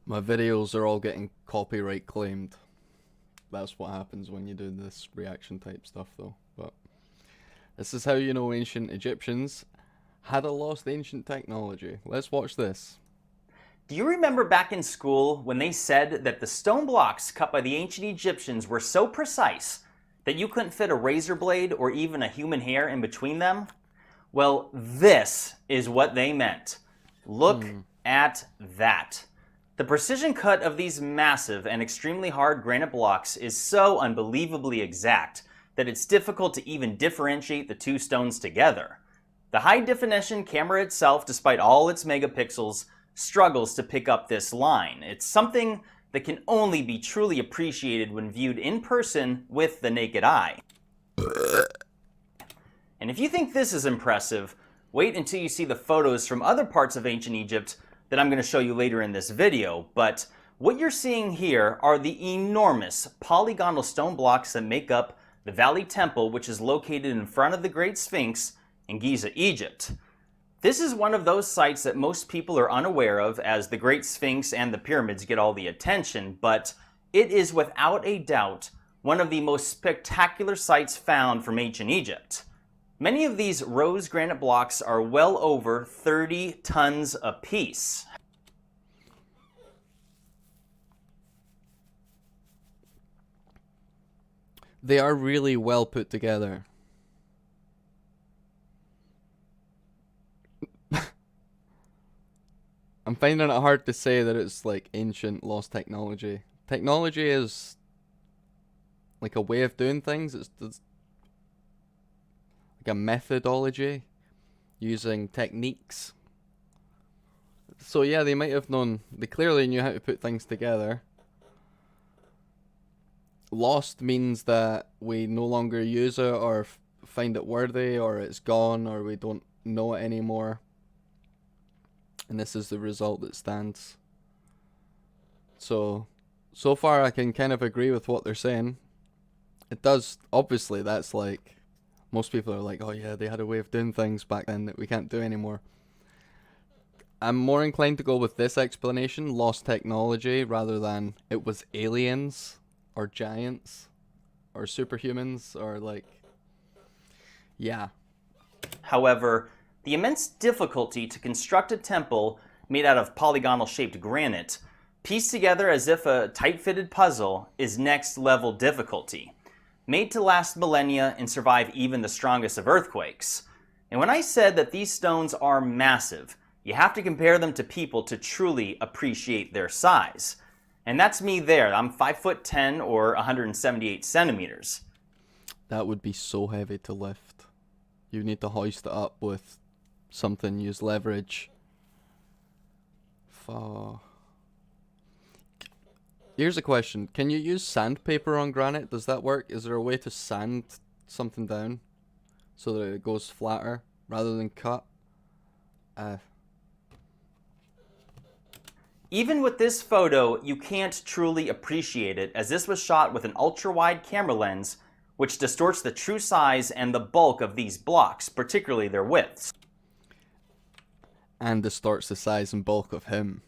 My videos are all getting copyright claimed. That's what happens when you do this reaction type stuff though. But this is how you know ancient Egyptians had a lost ancient technology. Let's watch this. Do you remember back in school when they said that the stone blocks cut by the ancient Egyptians were so precise that you couldn't fit a razor blade or even a human hair in between them? Well, this is what they meant. Look at that. The precision cut of these massive and extremely hard granite blocks is so unbelievably exact that it's difficult to even differentiate the two stones together. The high-definition camera itself, despite all its megapixels, struggles to pick up this line. It's something that can only be truly appreciated when viewed in person with the naked eye. And if you think this is impressive, wait until you see the photos from other parts of ancient Egypt that I'm going to show you later in this video. But what you're seeing here are the enormous polygonal stone blocks that make up the Valley Temple, which is located in front of the Great Sphinx in Giza, Egypt. This is one of those sites that most people are unaware of, as the Great Sphinx and the pyramids get all the attention, but it is without a doubt one of the most spectacular sites found from ancient Egypt. Many of these rose granite blocks are well over 30 tons apiece. They are really well put together. I'm finding it hard to say that it's like ancient lost technology. Technology is like a way of doing things. It's like a methodology using techniques. So yeah, they might have known, they clearly knew how to put things together. Lost means that we no longer use it or find it worthy, or it's gone, or we don't know it anymore. And this is the result that stands. So far I can kind of agree with what they're saying. It does, obviously that's like, most people are like, oh yeah, they had a way of doing things back then that we can't do anymore. I'm more inclined to go with this explanation, lost technology, rather than it was aliens, or giants, or superhumans, or like, yeah. However, the immense difficulty to construct a temple made out of polygonal-shaped granite, pieced together as if a tight-fitted puzzle, is next-level difficulty, made to last millennia and survive even the strongest of earthquakes. And when I said that these stones are massive, you have to compare them to people to truly appreciate their size. And that's me there. I'm 5'10" or 178 centimeters. That would be so heavy to lift. You need to hoist it up with something, use leverage. Here's a question. Can you use sandpaper on granite? Does that work? Is there a way to sand something down so that it goes flatter rather than cut? Even with this photo, you can't truly appreciate it, as this was shot with an ultra-wide camera lens, which distorts the true size and the bulk of these blocks, particularly their widths. And distorts the size and bulk of him.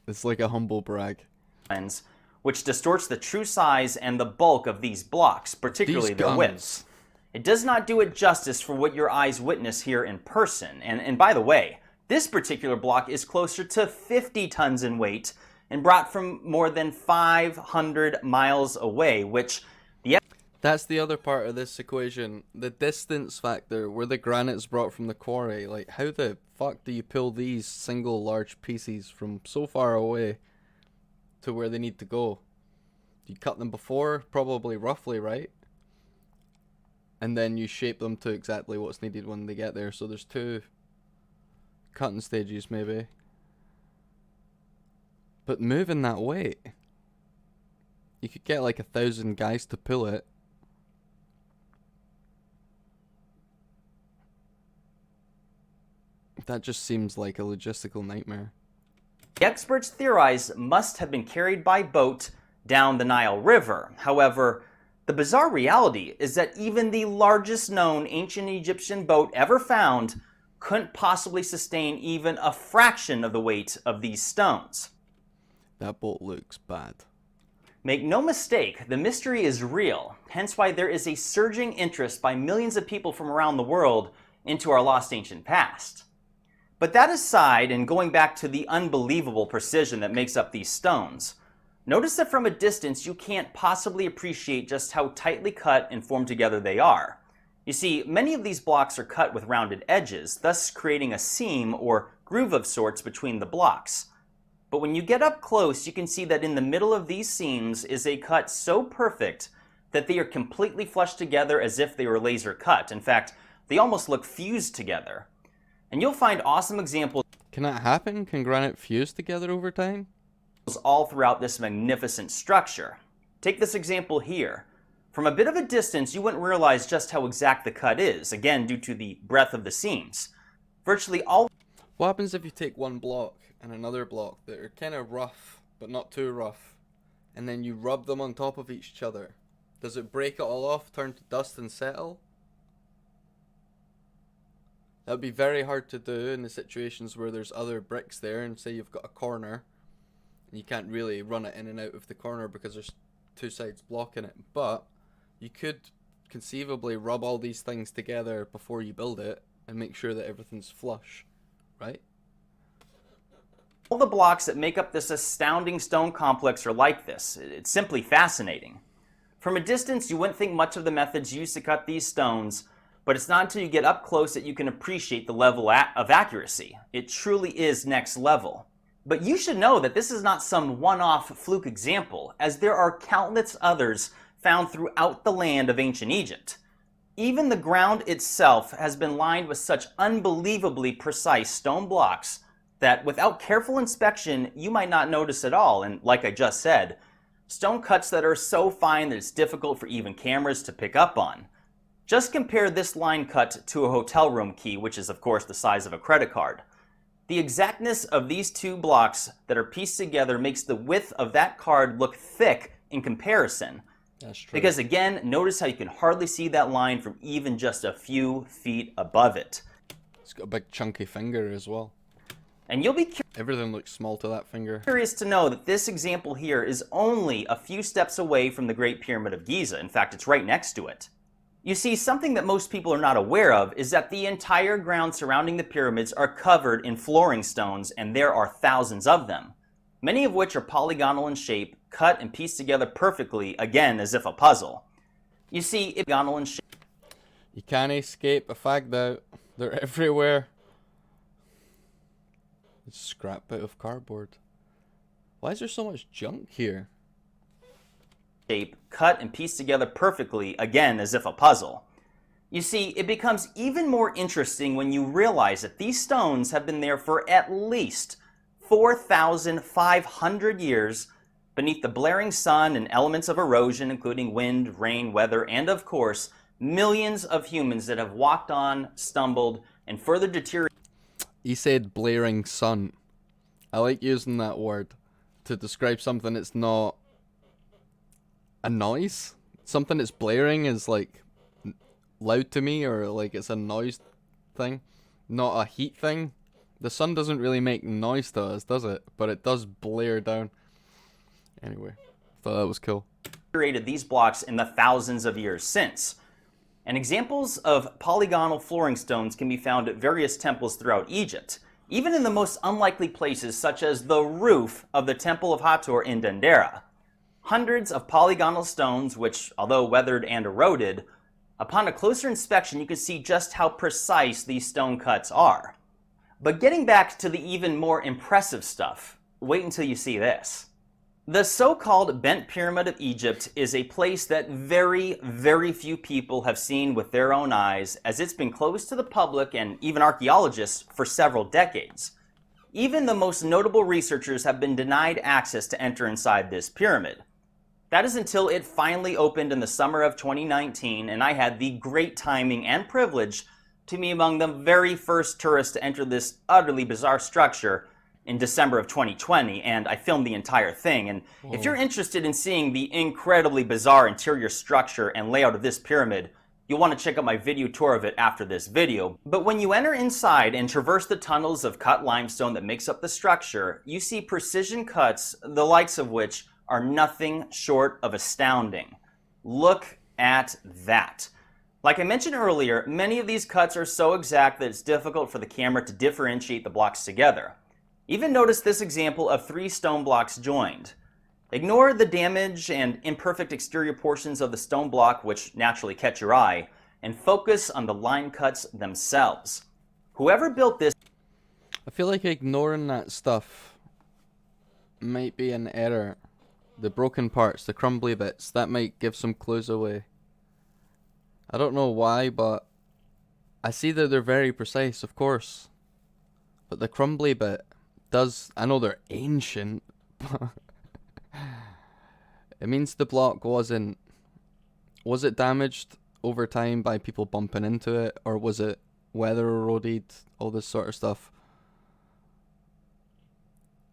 It's like a humble brag. Lens, which distorts the true size and the bulk of these blocks, particularly their widths. It does not do it justice for what your eyes witness here in person. And by the way, this particular block is closer to 50 tons in weight and brought from more than 500 miles away, which that's the other part of this equation. The distance factor, where the granite's brought from the quarry. Like, how the fuck do you pull these single large pieces from so far away to where they need to go? You cut them before, probably roughly, right? And then you shape them to exactly what's needed when they get there. So there's two cutting stages maybe. But moving that weight, you could get like 1,000 guys to pull it. That just seems like a logistical nightmare. the experts theorize must have been carried by boat down the Nile River. However, the bizarre reality is that even the largest known ancient Egyptian boat ever found couldn't possibly sustain even a fraction of the weight of these stones. That boat looks bad. Make no mistake, the mystery is real, hence why there is a surging interest by millions of people from around the world into our lost ancient past. But that aside, and going back to the unbelievable precision that makes up these stones, notice that from a distance you can't possibly appreciate just how tightly cut and formed together they are. You see, many of these blocks are cut with rounded edges, thus creating a seam or groove of sorts between the blocks. But when you get up close, you can see that in the middle of these seams is a cut so perfect that they are completely flushed together as if they were laser cut. In fact, they almost look fused together. And you'll find awesome examples. Can that happen? Can granite fuse together over time? All throughout this magnificent structure. Take this example here. From a bit of a distance, you wouldn't realize just how exact the cut is, again due to the breadth of the seams. Virtually all. What happens if you take one block and another block that are kind of rough, but not too rough, and then you rub them on top of each other? Does it break it all off, turn to dust and settle? That would be very hard to do in the situations where there's other bricks there, and say you've got a corner, and you can't really run it in and out of the corner because there's two sides blocking it. But you could conceivably rub all these things together before you build it and make sure that everything's flush, right? All the blocks that make up this astounding stone complex are like this. It's simply fascinating. From a distance, you wouldn't think much of the methods used to cut these stones, but it's not until you get up close that you can appreciate the level of accuracy. It truly is next level. But you should know that this is not some one-off fluke example, as there are countless others found throughout the land of ancient Egypt. Even the ground itself has been lined with such unbelievably precise stone blocks that without careful inspection, you might not notice at all. And like I just said, stone cuts that are so fine that it's difficult for even cameras to pick up on. Just compare this line cut to a hotel room key, which is of course the size of a credit card. The exactness of these two blocks that are pieced together makes the width of that card look thick in comparison. That's true. Because again, notice how you can hardly see that line from even just a few feet above it. It's got a big chunky finger as well. And you'll be Everything looks small to that finger. curious to know that this example here is only a few steps away from the Great Pyramid of Giza. In fact, it's right next to it. You see, something that most people are not aware of is that the entire ground surrounding the pyramids are covered in flooring stones, and there are thousands of them, many of which are polygonal in shape, cut and pieced together perfectly, again as if a puzzle. You see, it's polygonal in shape. You can't escape the fact that they're everywhere. It's a scrap bit of cardboard. Why is there so much junk here? Cut and pieced together perfectly, again as if a puzzle. You see, it becomes even more interesting when you realize that these stones have been there for at least 4,500 years beneath the blaring sun and elements of erosion, including wind, rain, weather, and of course, millions of humans that have walked on, stumbled, and further deteriorated. He said blaring sun. I like using that word to describe something that's not a noise. Something that's blaring is like loud to me, or like it's a noise thing, not a heat thing. The sun doesn't really make noise to us, does it? But it does blare down. Anyway, thought that was cool. These blocks in the thousands of years since. And examples of polygonal flooring stones can be found at various temples throughout Egypt, even in the most unlikely places such as the roof of the Temple of Hathor in Dendera. Hundreds of polygonal stones which, although weathered and eroded, upon a closer inspection you can see just how precise these stone cuts are. But getting back to the even more impressive stuff, wait until you see this. The so-called Bent Pyramid of Egypt is a place that very, very few people have seen with their own eyes, as it's been closed to the public and even archaeologists for several decades. Even the most notable researchers have been denied access to enter inside this pyramid. That is until it finally opened in the summer of 2019, and I had the great timing and privilege to be among the very first tourists to enter this utterly bizarre structure in December of 2020, and I filmed the entire thing. And if you're interested in seeing the incredibly bizarre interior structure and layout of this pyramid, You'll want to check out my video tour of it after this video. But when you enter inside and traverse the tunnels of cut limestone that makes up the structure, you see precision cuts, the likes of which are nothing short of astounding. Look at that. Like I mentioned earlier, many of these cuts are so exact that it's difficult for the camera to differentiate the blocks together. Even notice this example of 3 stone blocks joined. Ignore the damage and imperfect exterior portions of the stone block which naturally catch your eye, and focus on the line cuts themselves. Whoever built this... I feel like ignoring that stuff might be an error. The broken parts, the crumbly bits, that might give some clues away. I don't know why, but I see that they're very precise, of course. But the crumbly bit does... I know they're ancient, but... It means the block wasn't... Was it damaged over time by people bumping into it? Or was it weather eroded? All this sort of stuff.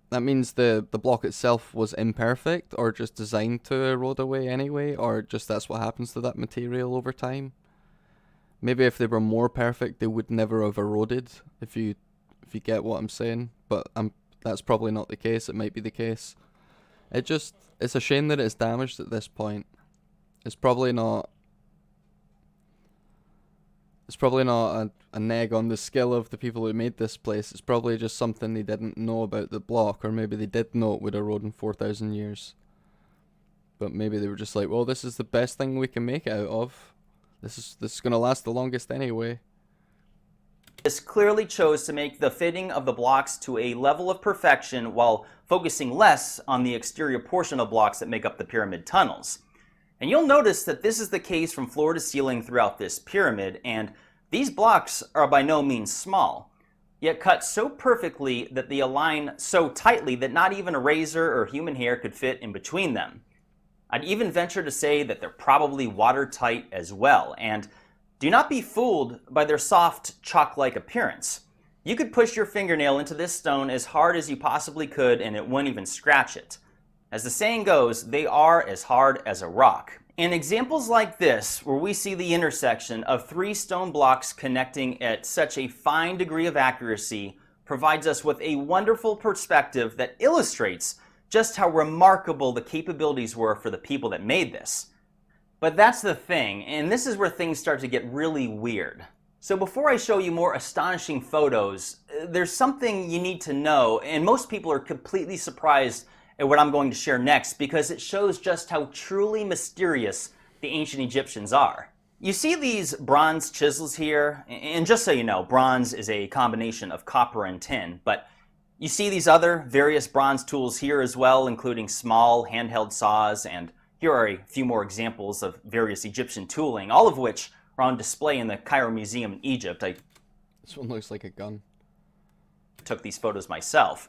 That means the block itself was imperfect, or just designed to erode away anyway, or just that's what happens to that material over time. Maybe if they were more perfect, they would never have eroded, if you get what I'm saying. But that's probably not the case. It might be the case. It's a shame that it's damaged at this point. It's probably not a neg on the skill of the people who made this place. It's probably just something they didn't know about the block, or maybe they did know it would erode in 4,000 years. But maybe they were just like, well, this is the best thing we can make it out of. This is going to last the longest anyway. This clearly chose to make the fitting of the blocks to a level of perfection while focusing less on the exterior portion of blocks that make up the pyramid tunnels. And you'll notice that this is the case from floor to ceiling throughout this pyramid, and these blocks are by no means small, yet cut so perfectly that they align so tightly that not even a razor or human hair could fit in between them. I'd even venture to say that they're probably watertight as well, and do not be fooled by their soft, chalk-like appearance. You could push your fingernail into this stone as hard as you possibly could and it wouldn't even scratch it. As the saying goes, they are as hard as a rock. And examples like this, where we see the intersection of 3 stone blocks connecting at such a fine degree of accuracy, provides us with a wonderful perspective that illustrates just how remarkable the capabilities were for the people that made this. But that's the thing, and this is where things start to get really weird. So before I show you more astonishing photos, there's something you need to know, and most people are completely surprised at what I'm going to share next because it shows just how truly mysterious the ancient Egyptians are. You see these bronze chisels here, and just so you know, bronze is a combination of copper and tin, but you see these other various bronze tools here as well, including small handheld saws, and here are a few more examples of various Egyptian tooling, all of which are on display in the Cairo Museum in Egypt. This one looks like a gun. Took these photos myself.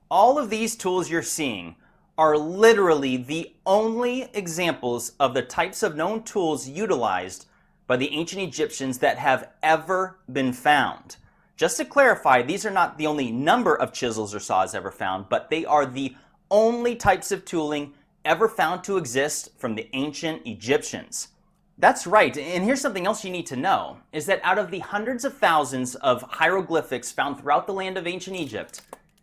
All of these tools you're seeing are literally the only examples of the types of known tools utilized by the ancient Egyptians that have ever been found. Just to clarify, these are not the only number of chisels or saws ever found, but they are the only types of tooling ever found to exist from the ancient Egyptians. That's right, and here's something else you need to know, is that out of the hundreds of thousands of hieroglyphics found throughout the land of ancient Egypt,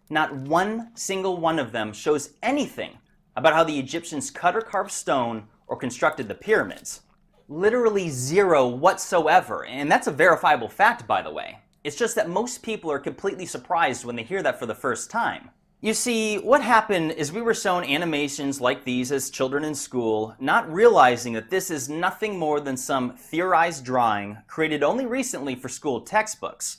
not one single one of them shows anything about how the Egyptians cut or carved stone or constructed the pyramids. Literally zero whatsoever, and that's a verifiable fact, by the way. It's just that most people are completely surprised when they hear that for the first time. You see, what happened is we were shown animations like these as children in school, not realizing that this is nothing more than some theorized drawing created only recently for school textbooks.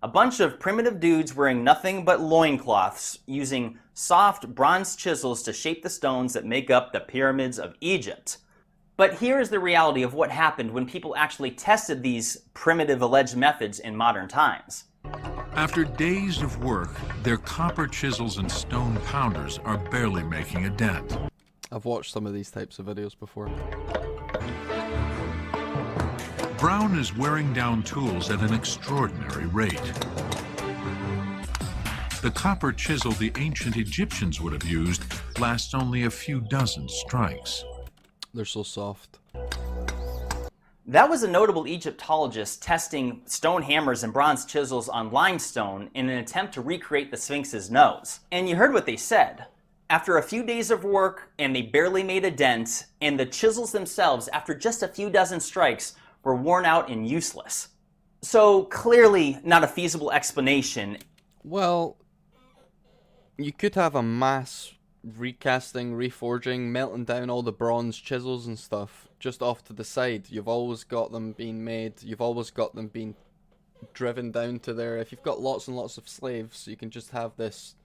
A bunch of primitive dudes wearing nothing but loincloths, using soft bronze chisels to shape the stones that make up the pyramids of Egypt. But here is the reality of what happened when people actually tested these primitive alleged methods in modern times. After days of work, their copper chisels and stone pounders are barely making a dent. I've watched some of these types of videos before. Brown is wearing down tools at an extraordinary rate. The copper chisel the ancient Egyptians would have used lasts only a few dozen strikes. They're so soft. That was a notable Egyptologist testing stone hammers and bronze chisels on limestone in an attempt to recreate the Sphinx's nose. And you heard what they said. After a few days of work, and they barely made a dent, and the chisels themselves, after just a few dozen strikes, were worn out and useless. So clearly not a feasible explanation. Well, you could have a mass recasting, reforging, melting down all the bronze chisels and stuff just off to the side. You've always got them being made, you've always got them being driven down to there. If you've got lots and lots of slaves, you can just have this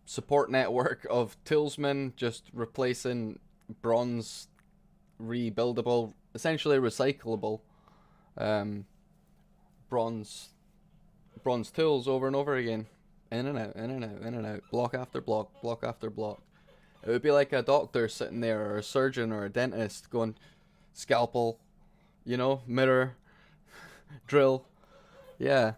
support network of toolsmen just replacing bronze, rebuildable, essentially recyclable bronze tools over and over again. In and out, in and out, in and out, block after block, block after block. It would be like a doctor sitting there, or a surgeon, or a dentist going, scalpel, you know, mirror, drill. Yeah.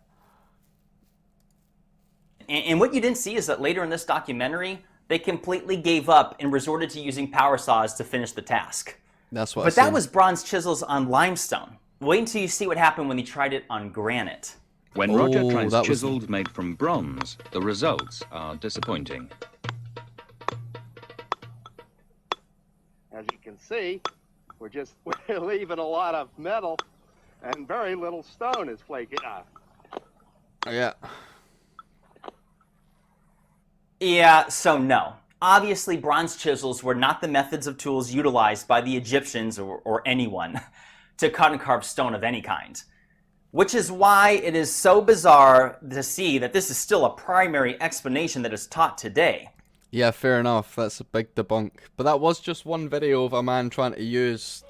And what you didn't see is that later in this documentary, they completely gave up and resorted to using power saws to finish the task. That's what. But that was bronze chisels on limestone. Wait until you see what happened when he tried it on granite. When Roger tries chisels made from bronze, the results are disappointing. As you can see, we're leaving a lot of metal and very little stone is flaking off. Yeah. Yeah, so no. Obviously, bronze chisels were not the methods of tools utilized by the Egyptians or anyone to cut and carve stone of any kind. Which is why it is so bizarre to see that this is still a primary explanation that is taught today. Yeah, fair enough. That's a big debunk. But that was just one video of a man trying to use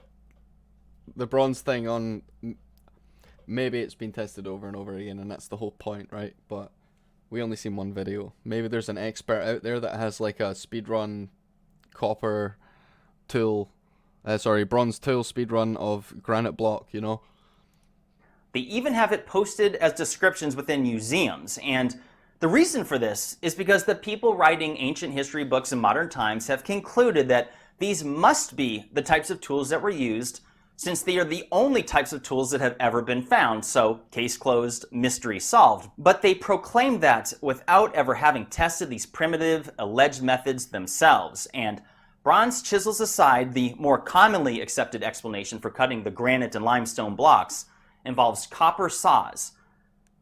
the bronze thing on... Maybe it's been tested over and over again, and that's the whole point, right? But we only seen one video. Maybe there's an expert out there that has like a speedrun copper tool... bronze tool speedrun of granite block, you know? They even have it posted as descriptions within museums, and the reason for this is because the people writing ancient history books in modern times have concluded that these must be the types of tools that were used, since they are the only types of tools that have ever been found, so case closed, mystery solved. But they proclaim that without ever having tested these primitive, alleged methods themselves, and bronze chisels aside, the more commonly accepted explanation for cutting the granite and limestone blocks involves copper saws.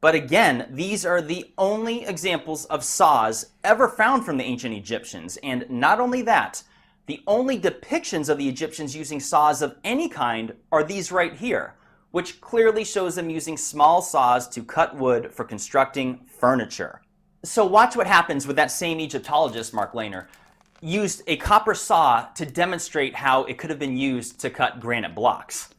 But again, these are the only examples of saws ever found from the ancient Egyptians, and not only that, the only depictions of the Egyptians using saws of any kind are these right here, which clearly shows them using small saws to cut wood for constructing furniture. So watch what happens with that same Egyptologist, Mark Lehner, used a copper saw to demonstrate how it could have been used to cut granite blocks.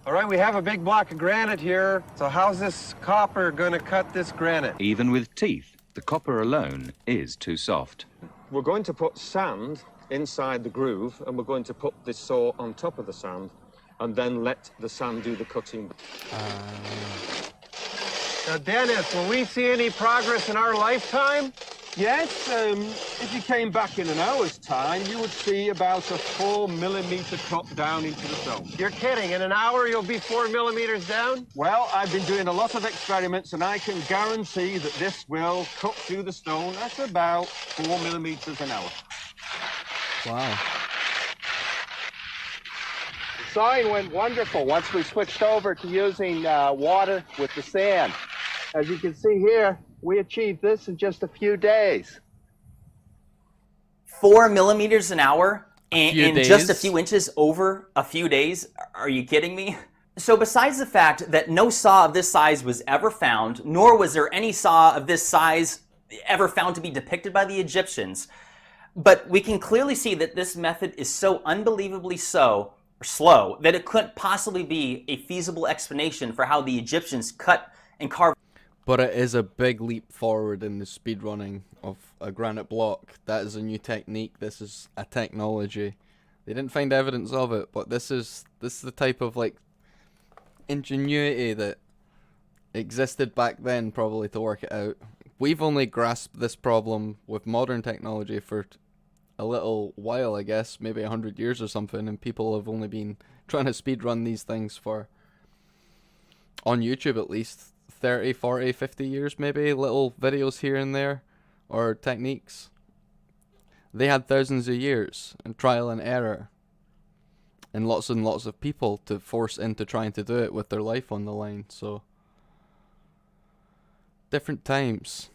All right, we have a big block of granite here. So how's this copper going to cut this granite? Even with teeth, the copper alone is too soft. We're going to put sand inside the groove, and we're going to put this saw on top of the sand, and then let the sand do the cutting. Now, Dennis, will we see any progress in our lifetime? Yes, if you came back in an hour's time, you would see about a 4-millimeter cut down into the stone. You're kidding. In an hour, you'll be 4 millimeters down? Well, I've been doing a lot of experiments, and I can guarantee that this will cut through the stone at about 4 millimeters an hour. Wow. The sawing went wonderful once we switched over to using water with the sand. As you can see here, we achieved this in just a few days. 4 millimeters an hour and just a days? few inches over a few days? Are you kidding me? So besides the fact that no saw of this size was ever found, nor was there any saw of this size ever found to be depicted by the Egyptians, but we can clearly see that this method is so unbelievably slow that it couldn't possibly be a feasible explanation for how the Egyptians cut and carved. But it is a big leap forward in the speedrunning of a granite block. That is a new technique. This is a technology. They didn't find evidence of it, but this is the type of like ingenuity that existed back then probably to work it out. We've only grasped this problem with modern technology for a little while, I guess, maybe 100 years or something, and people have only been trying to speed run these things for, on YouTube at least, 30, 40, 50 years maybe, little videos here and there, or techniques. They had thousands of years and trial and error and lots of people to force into trying to do it with their life on the line. So different times.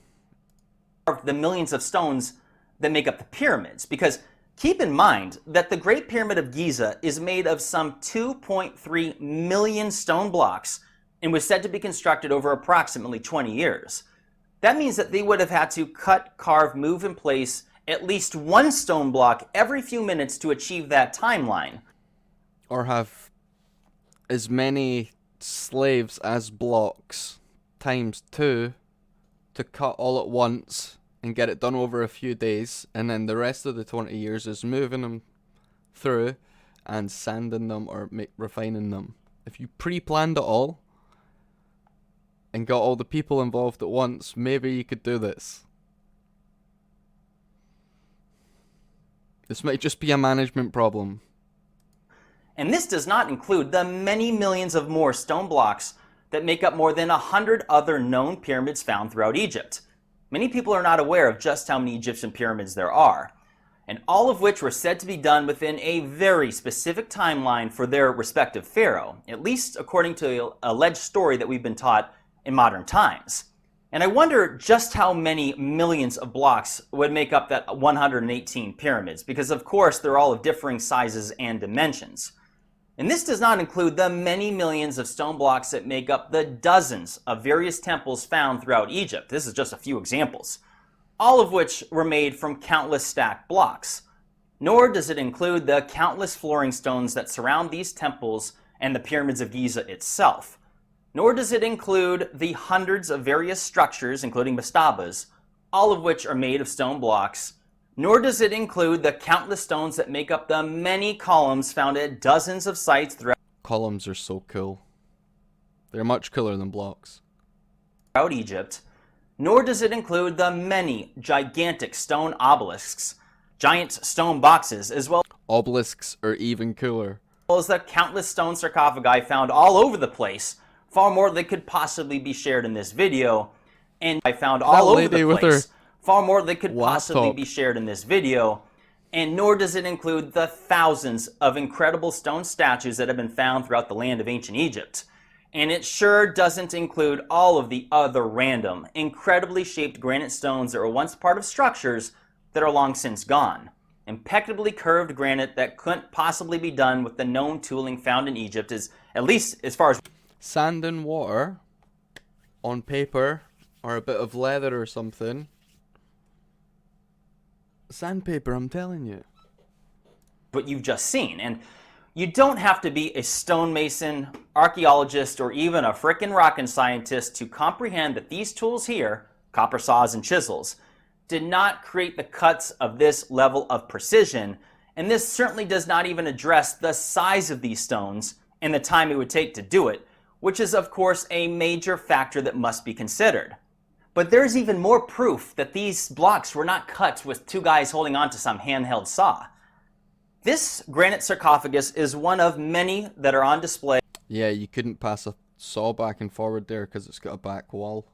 The millions of stones that make up the pyramids, because keep in mind that the Great Pyramid of Giza is made of some 2.3 million stone blocks and was said to be constructed over approximately 20 years. That means that they would have had to cut, carve, move in place at least one stone block every few minutes to achieve that timeline. Or have as many slaves as blocks times 2 to cut all at once and get it done over a few days, and then the rest of the 20 years is moving them through and sanding them or refining them. If you pre-planned it all and got all the people involved at once, maybe you could do this. This might just be a management problem. And this does not include the many millions of more stone blocks that make up more than 100 other known pyramids found throughout Egypt. Many people are not aware of just how many Egyptian pyramids there are, and all of which were said to be done within a very specific timeline for their respective pharaoh, at least according to an alleged story that we've been taught in modern times. And I wonder just how many millions of blocks would make up that 118 pyramids, because of course they're all of differing sizes and dimensions. And this does not include the many millions of stone blocks that make up the dozens of various temples found throughout Egypt. This is just a few examples, all of which were made from countless stacked blocks. Nor does it include the countless flooring stones that surround these temples and the pyramids of Giza itself. Nor does it include the hundreds of various structures, including mastabas, all of which are made of stone blocks. Nor does it include the countless stones that make up the many columns found at dozens of sites throughout Columns are so cool. They're much cooler than blocks. Egypt. Nor does it include the many gigantic stone obelisks, giant stone boxes, as well Obelisks are even cooler. as the countless stone sarcophagi found all over the place, far more that could possibly be shared in this video, and I found all over the place. Far more that could possibly be shared in this video, and nor does it include the thousands of incredible stone statues that have been found throughout the land of ancient Egypt. And it sure doesn't include all of the other random, incredibly shaped granite stones that were once part of structures that are long since gone. Impeccably curved granite that couldn't possibly be done with the known tooling found in Egypt, at least as far as Sand and water on paper or a bit of leather or something. Sandpaper, I'm telling you. what you've just seen. And you don't have to be a stonemason, archaeologist, or even a frickin' rocket scientist to comprehend that these tools here, copper saws and chisels, did not create the cuts of this level of precision, and this certainly does not even address the size of these stones and the time it would take to do it, which is of course a major factor that must be considered. But there's even more proof that these blocks were not cut with two guys holding on to some handheld saw. This granite sarcophagus is one of many that are on display. Yeah, you couldn't pass a saw back and forward there because it's got a back wall.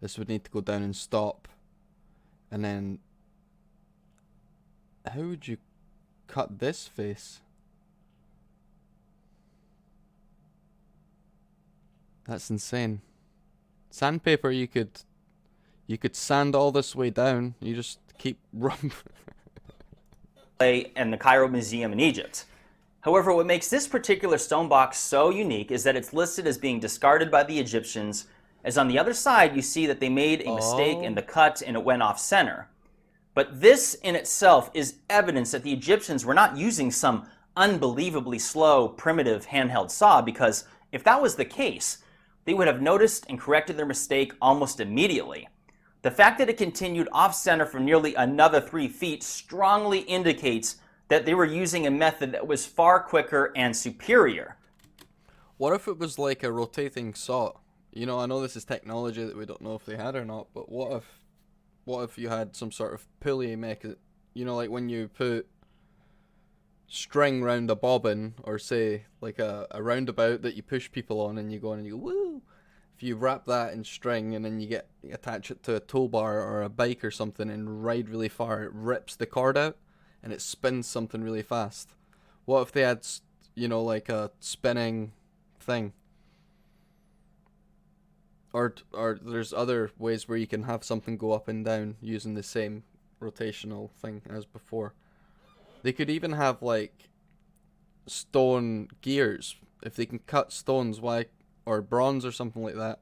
This would need to go down and stop. And then, how would you cut this face? That's insane. Sandpaper, you could sand all this way down. You just keep rubbing. In the Cairo Museum in Egypt. However, what makes this particular stone box so unique is that it's listed as being discarded by the Egyptians, as on the other side you see that they made a mistake in the cut and it went off center. But this in itself is evidence that the Egyptians were not using some unbelievably slow, primitive handheld saw, because if that was the case, they would have noticed and corrected their mistake almost immediately. The fact that it continued off-center for nearly another 3 feet strongly indicates that they were using a method that was far quicker and superior. What if it was like a rotating saw? You know, I know this is technology that we don't know if they had or not, but what if you had some sort of pulley mechanism? You know, like when you put string round a bobbin, or say like a roundabout that you push people on and you go on and you go, woo. If you wrap that in string and then you attach it to a tow bar or a bike or something and ride really far, it rips the cord out and it spins something really fast. What if they had, you know, like a spinning thing? Or there's other ways where you can have something go up and down using the same rotational thing as before. They could even have like stone gears. If they can cut stones, why, or bronze or something like that,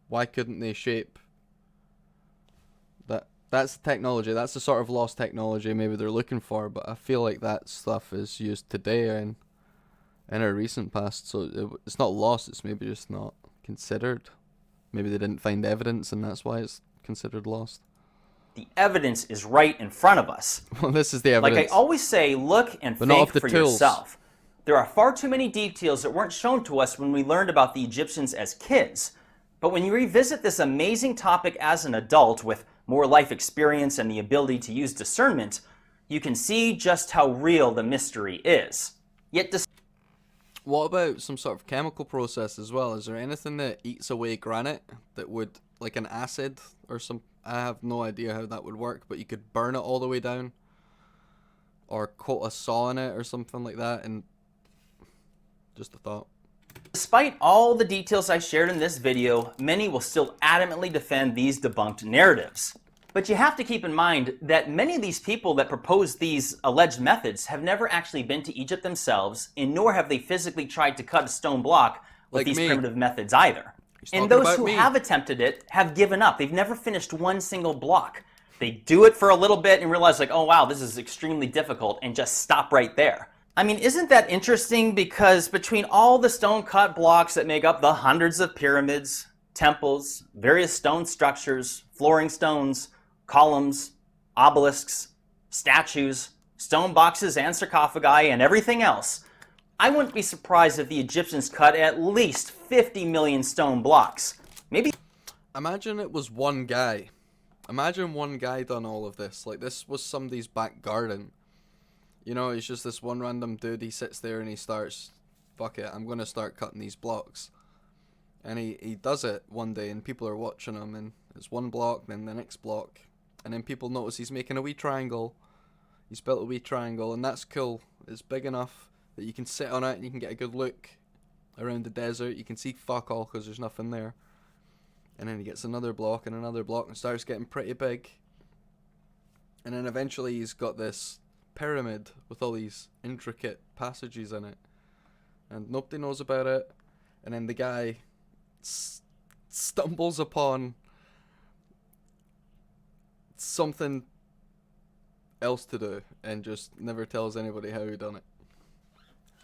why couldn't they shape that? That's the technology. That's the sort of lost technology maybe they're looking for, but I feel like that stuff is used today and in our recent past, so it's not lost, it's maybe just not considered. Maybe they didn't find evidence and that's why it's considered lost. The evidence is right in front of us. Well, this is the evidence. Like I always say, look and think for yourself. There are far too many details that weren't shown to us when we learned about the Egyptians as kids. But when you revisit this amazing topic as an adult with more life experience and the ability to use discernment, you can see just how real the mystery is. Yet what about some sort of chemical process as well? Is there anything that eats away granite that would, like an acid or some, I have no idea how that would work, but you could burn it all the way down or coat a saw in it or something like that, and just a thought. Despite all the details I shared in this video, many will still adamantly defend these debunked narratives. But you have to keep in mind that many of these people that propose these alleged methods have never actually been to Egypt themselves, and nor have they physically tried to cut a stone block with these primitive methods either. And those who have attempted it have given up. They've never finished one single block. They do it for a little bit and realize like, oh wow, this is extremely difficult, and just stop right there. I mean, isn't that interesting? Because between all the stone cut blocks that make up the hundreds of pyramids, temples, various stone structures, flooring stones, columns, obelisks, statues, stone boxes and sarcophagi, and everything else, I wouldn't be surprised if the Egyptians cut at least 50 million stone blocks. Maybe. Imagine it was one guy. Imagine one guy done all of this. Like, this was somebody's back garden. You know, he's just this one random dude. He sits there and he starts, fuck it, I'm going to start cutting these blocks. And he does it one day and people are watching him, and it's one block, then the next block. And then people notice he's making a wee triangle. He's built a wee triangle, and that's cool. It's big enough that you can sit on it and you can get a good look around the desert. You can see fuck all because there's nothing there. And then he gets another block and starts getting pretty big. And then eventually he's got this pyramid with all these intricate passages in it. And nobody knows about it. And then the guy stumbles upon something else to do and just never tells anybody how he done it.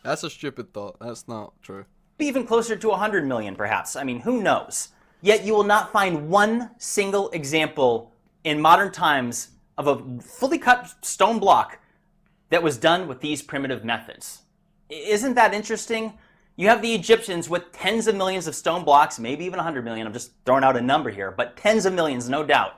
That's a stupid thought. That's not true. Even closer to 100 million, perhaps. I mean, who knows? Yet you will not find one single example in modern times of a fully cut stone block that was done with these primitive methods. Isn't that interesting? You have the Egyptians with tens of millions of stone blocks, maybe even 100 million. I'm just throwing out a number here, but tens of millions, no doubt.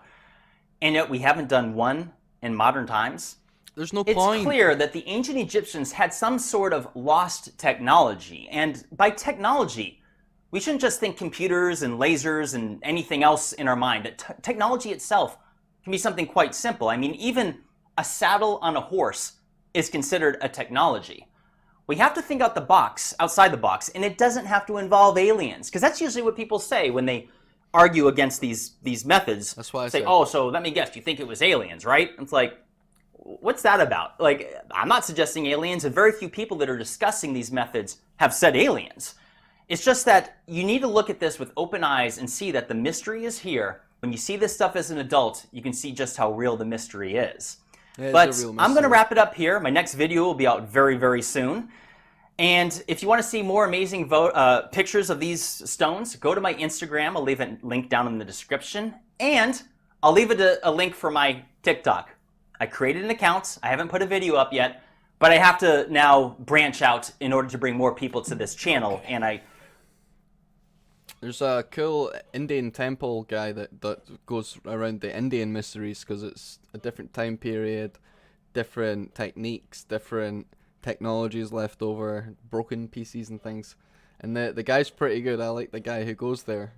And yet we haven't done one in modern times. There's no point. It's clear that the ancient Egyptians had some sort of lost technology. And by technology, we shouldn't just think computers and lasers and anything else in our mind. Technology itself can be something quite simple. I mean, even a saddle on a horse is considered a technology. We have to think outside the box, and it doesn't have to involve aliens, because that's usually what people say when they argue against these methods. That's why I say, oh, so let me guess, you think it was aliens, right? It's like, what's that about? Like, I'm not suggesting aliens, and very few people that are discussing these methods have said aliens. It's just that you need to look at this with open eyes and see that the mystery is here. When you see this stuff as an adult, you can see just how real the mystery is. Yeah, but I'm going to wrap it up here. My next video will be out very, very soon. And if you want to see more amazing pictures of these stones, go to my Instagram. I'll leave a link down in the description. And I'll leave a link for my TikTok. I created an account. I haven't put a video up yet, but I have to now branch out in order to bring more people to this channel. And there's a cool Indian temple guy that goes around the Indian mysteries, because it's a different time period, different techniques, different technologies left over, broken pieces and things. And the guy's pretty good. I like the guy who goes there.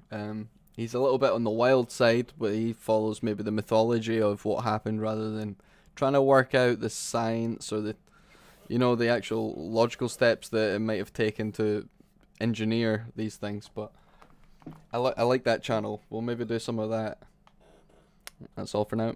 He's a little bit on the wild side, but he follows maybe the mythology of what happened rather than trying to work out the science or the actual logical steps that it might have taken to engineer these things. But I like that channel. We'll maybe do some of that. That's all for now.